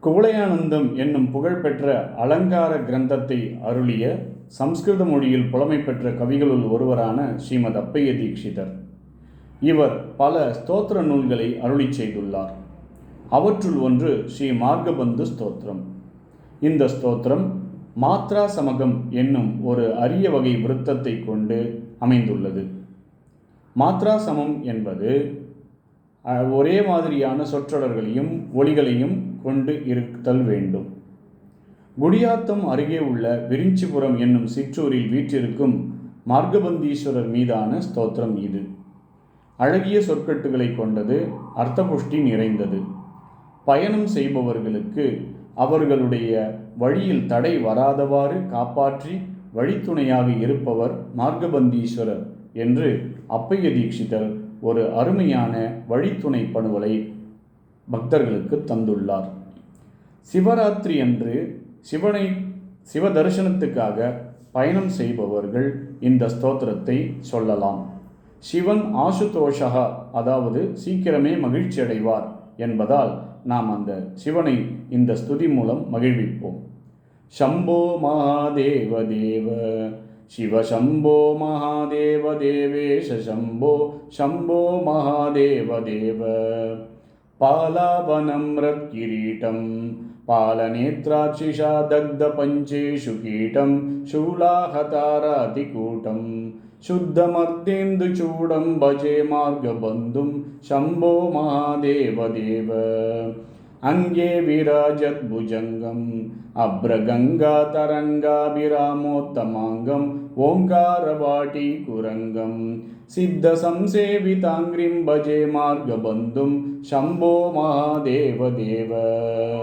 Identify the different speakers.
Speaker 1: குவலயானந்தம் என்னும் புகழ்பெற்ற அலங்கார கிரந்தத்தை அருளிய சம்ஸ்கிருத மொழியில் புலமை பெற்ற கவிகளுள் ஒருவரான ஸ்ரீமத் அப்பைய தீக்ஷிதர். இவர் பல ஸ்தோத்திர நூல்களை அருளி செய்துள்ளார். அவற்றுள் ஒன்று ஸ்ரீ மார்கபந்து ஸ்தோத்திரம். இந்த ஸ்தோத்திரம் மாத்ரா சமகம் என்னும் ஒரு அரிய வகை விருத்தத்தை கொண்டு அமைந்துள்ளது. மாத்ரா சமம் என்பது ஒரே மாதிரியான சொற்றொடர்களையும் ஒலிகளையும் கொண்டு இருத்தல் வேண்டும். குடியாத்தம் அருகே உள்ள விரிஞ்சிபுரம் என்னும் சிற்றூரில் வீற்றிருக்கும் மார்கபந்தீஸ்வரர் மீதான ஸ்தோத்திரம் இது. அழகிய சொற்கட்டுகளை கொண்டது, அர்த்தபுஷ்டி நிறைந்தது. பயணம் செய்பவர்களுக்கு அவர்களுடைய வழியில் தடை வராதவாறு காப்பாற்றி வழித்துணையாக இருப்பவர் மார்கபந்தீஸ்வரர் என்று அப்பைய தீக்ஷிதர் ஒரு அருமையான வழித்துணை பணுவலை பக்தர்களுக்கு தந்துள்ளார். சிவராத்திரி அன்று சிவ தரிசனத்துக்காக பயணம் செய்பவர்கள் இந்த ஸ்தோத்திரத்தை சொல்லலாம். சிவன் ஆசுதோஷகா, அதாவது சீக்கிரமே மகிழ்ச்சி அடைவார் என்பதால் நாம் அந்த சிவனை இந்த ஸ்துதி மூலம் மகிழ்விப்போம். சம்போ மகாதேவ தேவ சிவ சம்போ மகாதேவ தேவேஷ சம்போ சம்போ மகாதேவ தேவ பாலாபனம்ரத் கிரீட்டம் பாலநேத்ராட்சிஷா தக்த பஞ்சேஷு கீட்டம் சூலாஹதாராதிகூட்டம் சுத்தமர்த்தேந்து சூடம் பஜே மார்கபந்தும் சம்போ மகாதேவ தேவ அங்கே விராஜத் புஜங்கம் அப்ரகங்கா தரங்காபிராமோத்தமாங்கம் ஓங்காரவாட்டி குரங்கம் சித்த சம்சேவிதாங்கிரிம் பஜே மார்கபந்தும் சம்போ மகாதேவ தேவ.